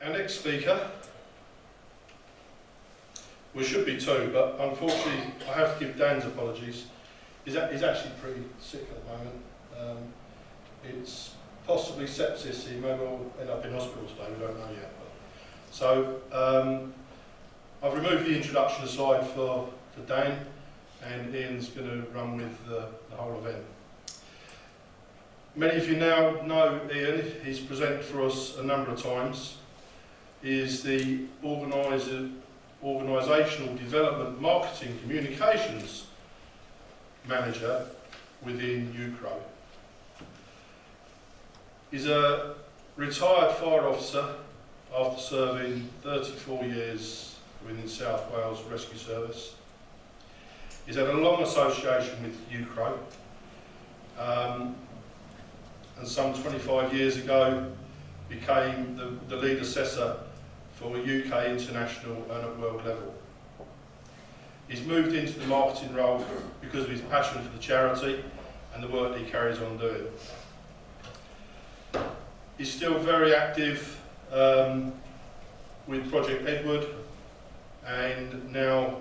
Our next speaker, we should be two, but unfortunately I have to give Dan's apologies. He's actually pretty sick at the moment. It's possibly sepsis. He may well end up in hospital today, we don't know yet. So I've removed the introduction slide for Dan, and Ian's going to run with the whole event. Many of you now know Ian. He's presented for us a number of times. He is the Organisational Development Marketing Communications Manager within UKRO. He's a retired fire officer after serving 34 years within South Wales Rescue Service. He's had a long association with UKRO, and some 25 years ago became the lead assessor for UK, international and at world level. He's moved into the marketing role because of his passion for the charity and the work that he carries on doing. He's still very active with Project Edward, and now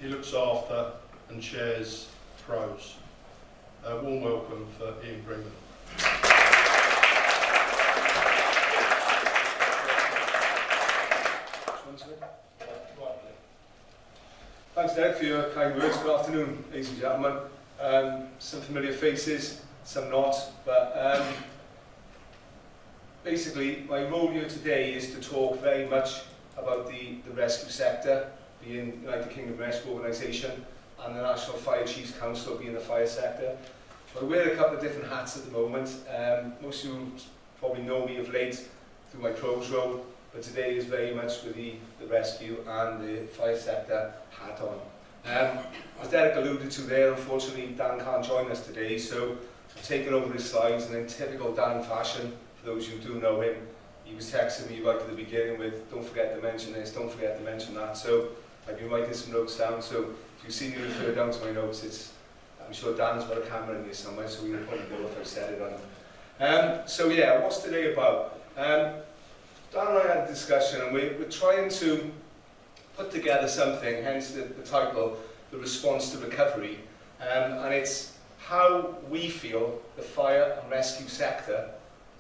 he looks after and chairs PROSE. A warm welcome for Ian Greenman. Thanks, Derek, for your kind words. Good afternoon, ladies and gentlemen. Some familiar faces, some not, but basically my role here today is to talk very much about the rescue sector, being United Kingdom Rescue Organisation, and the National Fire Chiefs Council, being the fire sector. So I wear a couple of different hats at the moment. Most of you probably know me of late through my PROSE role, but today is very much with the rescue and the fire sector hat on. As Derek alluded to there, unfortunately Dan can't join us today, so I've taken over his slides, and in typical Dan fashion, for those who do know him, he was texting me right at the beginning with, don't forget to mention this, don't forget to mention that. So I've been writing some notes down, so if you see me refer down to my notes, I'm sure Dan's got a camera in here somewhere, so you'll probably know if I've said it or not. So yeah, what's today about? Dan and I had a discussion, and we're trying to put together something, hence the title, The Response to Recovery, and it's how we feel the fire and rescue sector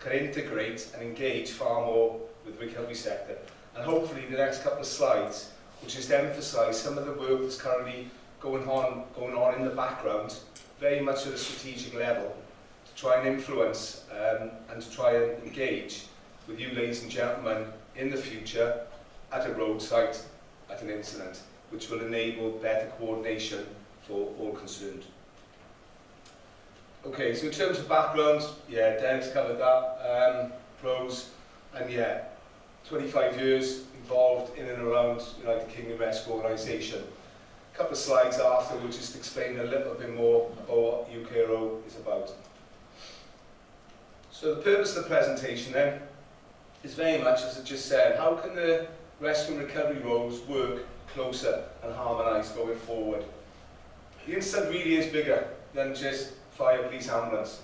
can integrate and engage far more with the recovery sector. And hopefully the next couple of slides will just emphasise some of the work that's currently going on in the background, very much at a strategic level, to try and influence and to try and engage with you, ladies and gentlemen, in the future at a road site, at an incident, which will enable better coordination for all concerned. Okay, so in terms of background, yeah, Derek's covered that, PROSE, and yeah, 25 years involved in and around United Kingdom Rescue Organisation. A couple of slides after will just explain a little bit more about what UKRO is about. So the purpose of the presentation then is very much, as I just said, how can the rescue and recovery roles work closer and harmonise going forward? The incident really is bigger than just fire, police, ambulance.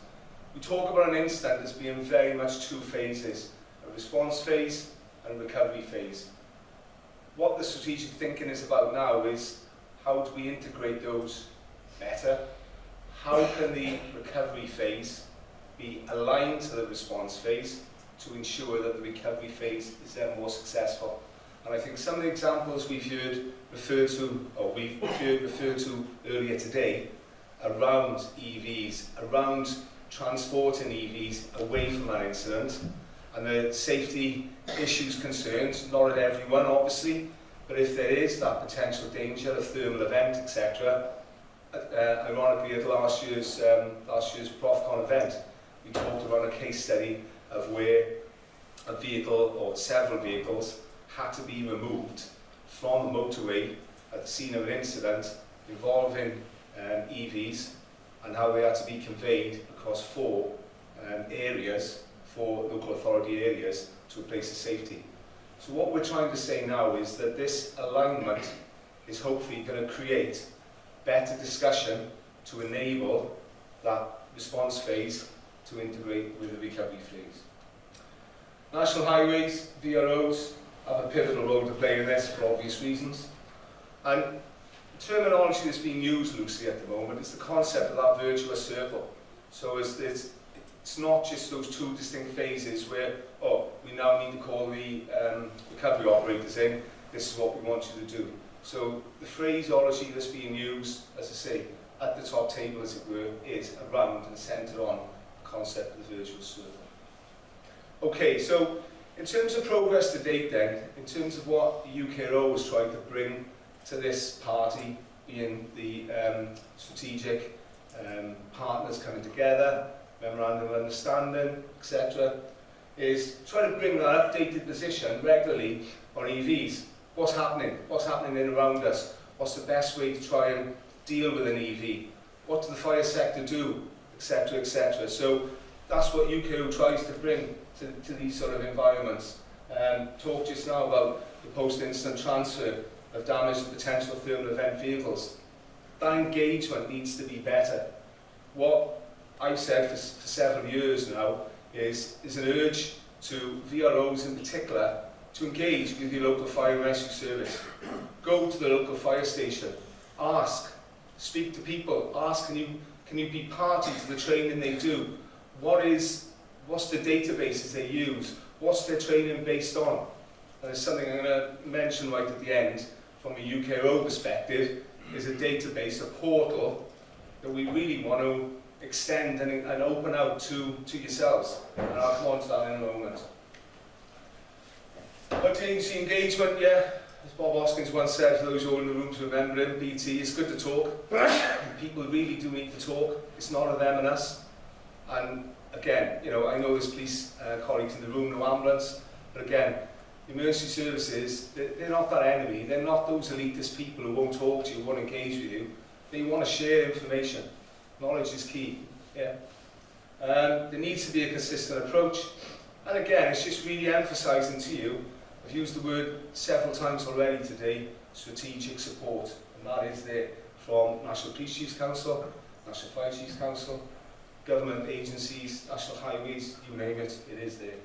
We talk about an incident as being very much two phases, a response phase and a recovery phase. What the strategic thinking is about now is how do we integrate those better? How can the recovery phase be aligned to the response phase to ensure that the recovery phase is then more successful? And I think some of the examples we've heard referred to earlier today around EVs, around transporting EVs away from an incident, and the safety issues concerned, not at everyone obviously, but if there is that potential danger, a thermal event, etc. Ironically, at last year's PROFCon event, we talked about a case study of where a vehicle or several vehicles had to be removed from the motorway at the scene of an incident involving EVs, and how they had to be conveyed across four local authority areas to a place of safety. So what we're trying to say now is that this alignment is hopefully going to create better discussion to enable that response phase to integrate with the recovery phase. National highways, VROs, have a pivotal role to play in this for obvious reasons. And the terminology that's being used loosely at the moment is the concept of that virtuous circle. So it's not just those two distinct phases where, oh, we now need to call the recovery operators in, this is what we want you to do. So the phraseology that's being used, as I say, at the top table, as it were, is around and centred on the concept of the virtuous circle. Okay, so in terms of progress to date then, in terms of what the UKRO was trying to bring to this party, being the strategic partners coming together, memorandum of understanding, etc., is trying to bring that updated position regularly on EVs. What's happening? What's happening in around us? What's the best way to try and deal with an EV? What does the fire sector do? Etc., etc. So that's what UKRO tries to bring to these sort of environments. Talk just now about the post-incident transfer of damaged and potential thermal event vehicles. That engagement needs to be better. What I've said for several years now is an urge to VROs in particular to engage with your local fire and rescue service. Go to the local fire station, ask, speak to people, ask can you be party to the training they do? What's the databases they use? What's their training based on? And it's something I'm going to mention right at the end from a UKRO perspective, is a database, a portal that we really want to extend and open out to yourselves. And I'll come on to that in a moment. But agency engagement, yeah, as Bob Hoskins once said, for those who are in the room to remember him, BT, it's good to talk. People really do need to talk. It's not a them and us. And again, you know, I know there's police colleagues in the room, no ambulance, but again, emergency services, they're not that enemy. They're not those elitist people who won't talk to you, won't engage with you. They want to share information. Knowledge is key. Yeah. There needs to be a consistent approach. And again, it's just really emphasising to you, I've used the word several times already today, strategic support. And that is there from National Police Chiefs Council, National Fire Chiefs Council, government agencies, national highways, you name it, it is there.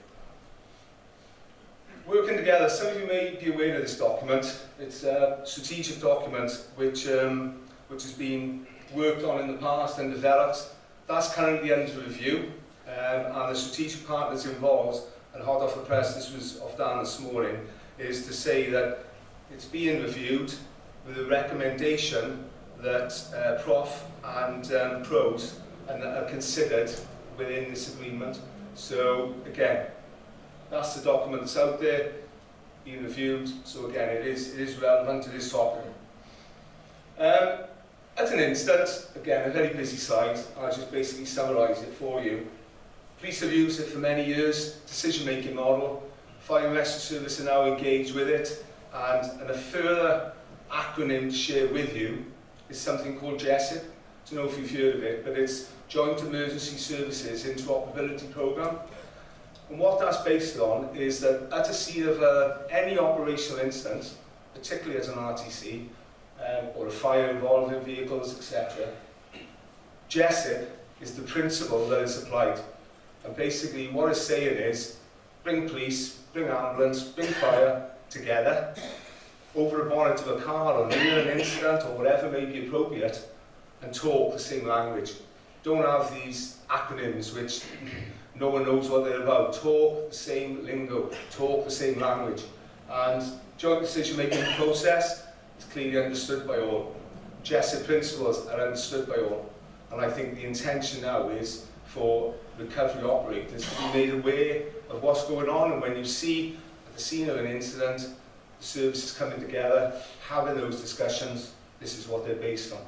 Working together, some of you may be aware of this document. It's a strategic document which has been worked on in the past and developed. That's currently under review, and the strategic partners involved, and hot off the press, this was off Dan this morning, is to say that it's being reviewed with a recommendation that Prof and PROSE are considered within this agreement. So again, that's the document that's out there, being reviewed. So again, it is relevant to this topic. At an instant, again, a very busy slide. I'll just basically summarise it for you. Police have used it for many years, decision-making model. Fire and Rescue Service are now engaged with it, and a further acronym to share with you is something called JESIP. I don't know if you've heard of it, but it's Joint Emergency Services Interoperability Programme. And what that's based on is that at a scene of any operational instance, particularly as an RTC, or a fire involving vehicles, etc., JESIP is the principle that is applied. And basically what it's saying is, bring police, bring ambulance, bring fire together over a bonnet of a car or near an incident or whatever may be appropriate, and talk the same language. Don't have these acronyms which no one knows what they're about. Talk the same lingo, talk the same language. And joint decision-making process is clearly understood by all. JESIP principles are understood by all. And I think the intention now is for recovery operators to be made aware of what's going on, and when you see at the scene of an incident, the services coming together, having those discussions, this is what they're based on.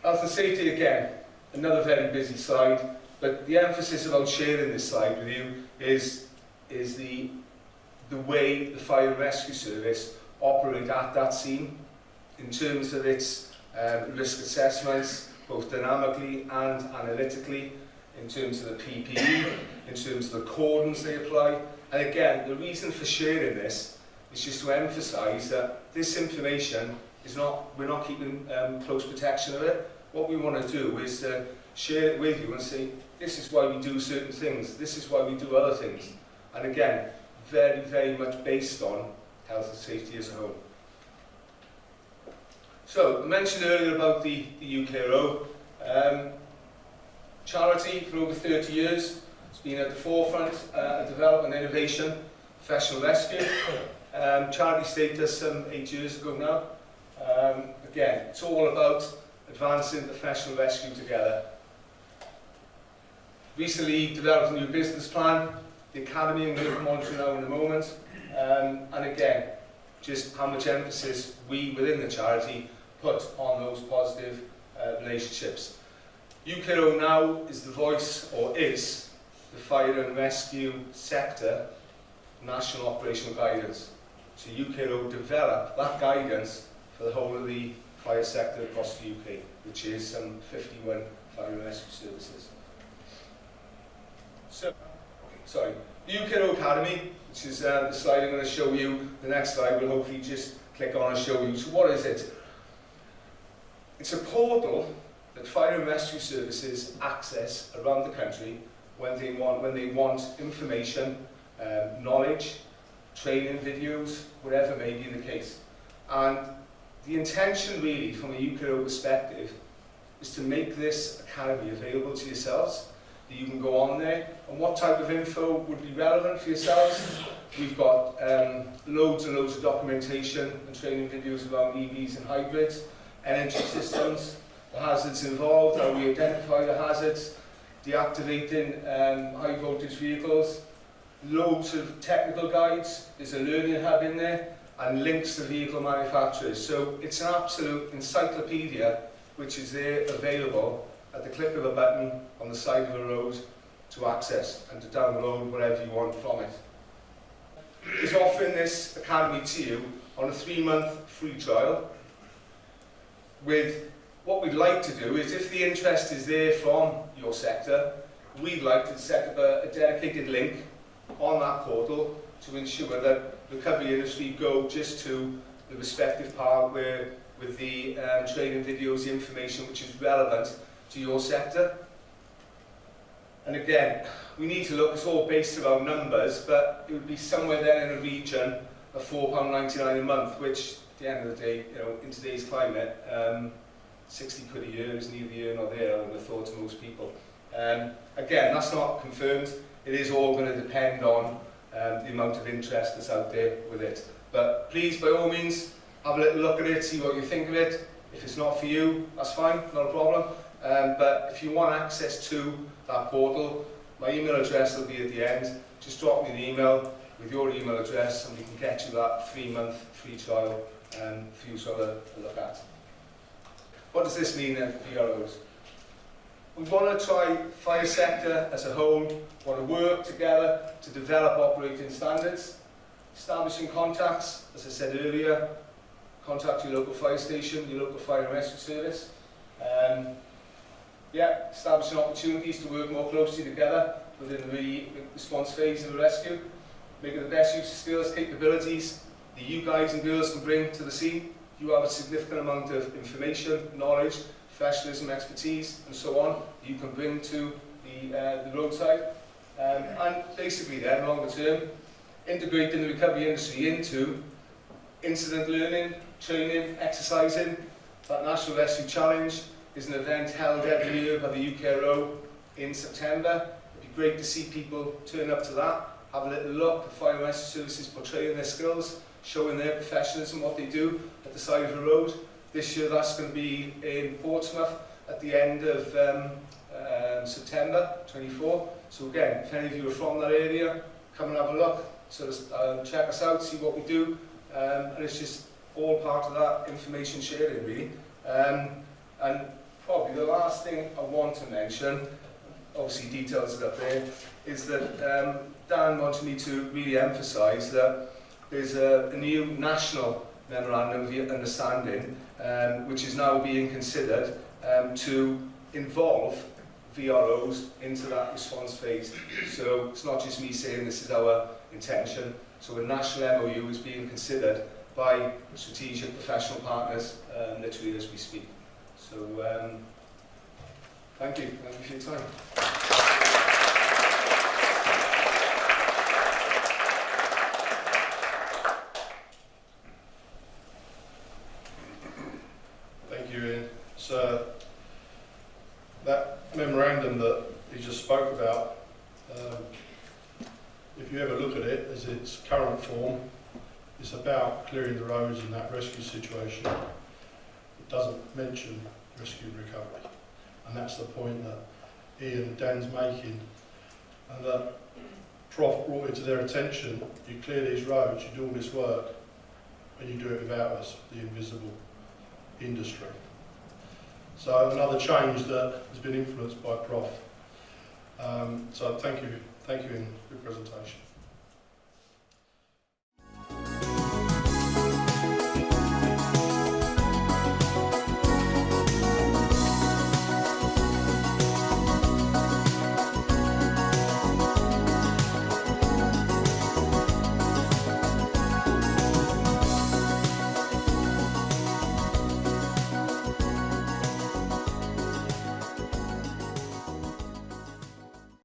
Health and safety, again, another very busy slide, but the emphasis about sharing this slide with you is the way the Fire and Rescue Service operate at that scene in terms of its risk assessments, both dynamically and analytically, in terms of the PPE, in terms of the cordons they apply. And again, the reason for sharing this is just to emphasise that this information is not, we're not keeping close protection of it. what we want to do is share it with you and say, this is why we do certain things, this is why we do other things. And again, very, very much based on health and safety as a whole. So, I mentioned earlier about the UKRO. Charity for over 30 years. It's been at the forefront of development, innovation, professional rescue. Charity status 8 years ago now. Again, it's all about advancing professional rescue together. Recently developed a new business plan, the Academy, I'm going to come on to now in a moment. And again, just how much emphasis we within the charity put on those positive relationships. UKRO now is the voice, or is, the fire and rescue sector national operational guidance. So UKRO developed that guidance for the whole of the fire sector across the UK, which is some 51 fire and rescue services. So, sorry, the UKRO Academy, which is the slide I'm going to show you. The next slide will hopefully just click on and show you. So what is it? It's a portal that fire and rescue services access around the country when they want information, knowledge, training videos, whatever may be the case. And the intention really from a UKRO perspective is to make this academy available to yourselves, that you can go on there. And what type of info would be relevant for yourselves? We've got loads and loads of documentation and training videos around EVs and hybrids, energy systems, the hazards involved, how we identify the hazards, deactivating high voltage vehicles, loads of technical guides, there's a learning hub in there, and links to vehicle manufacturers. So it's an absolute encyclopedia which is there available at the click of a button on the side of a road to access and to download whatever you want from it. It's offering this academy to you on a 3-month free trial. With what we'd like to do is, if the interest is there from your sector, we'd like to set up a dedicated link on that portal to ensure that the recovery industry go just to the respective part where with the training videos, the information which is relevant to your sector. And again, we need to look, it's all based around numbers, but it would be somewhere there in a region of £4.99 a month, which at the end of the day, you know, in today's climate, 60 quid a year is neither here nor there, I would have thought to most people. Again, that's not confirmed. It is all going to depend on the amount of interest that's out there with it. But please, by all means, have a little look at it, see what you think of it. If it's not for you, that's fine, not a problem. But if you want access to that portal, my email address will be at the end. Just drop me an email with your email address and we can get you that 3-month free trial for you to have a look at. What does this mean then for PROs? We want to try fire sector as a whole, want to work together to develop operating standards, establishing contacts, as I said earlier, contact your local fire station, your local fire and rescue service. Establishing opportunities to work more closely together within the response phase of the rescue, making the best use of skills, capabilities that you guys and girls can bring to the scene. You have a significant amount of information, knowledge, professionalism, expertise, and so on you can bring to the roadside. And basically then, longer term, integrating the recovery industry into incident learning, training, exercising. That National Rescue Challenge is an event held every year by the UKRO in September. It'd be great to see people turn up to that, have a little look at fire and rescue services portraying their skills, showing their professionalism, what they do at the side of the road. This year that's going to be in Portsmouth at the end of September 24. So again, if any of you are from that area, come and have a look, sort of check us out, see what we do, and it's just all part of that information sharing really. And probably the last thing I want to mention, obviously details are up there, is that Dan wanted me to really emphasise that there's a new national memorandum of understanding which is now being considered to involve VROs into that response phase. So it's not just me saying this is our intention. So a national MOU is being considered by strategic professional partners literally as we speak. So Thank you for your time. Thank you, Ian. So that memorandum that he just spoke about, if you ever look at it as its current form, it's about clearing the roads in that rescue situation. It doesn't mention rescue and recovery. And that's the point that Ian and Dan's making. And that Prof brought it to their attention. You clear these roads, you do all this work, and you do it without us, the invisible industry. So another change that has been influenced by Prof. So thank you Ian, for your presentation.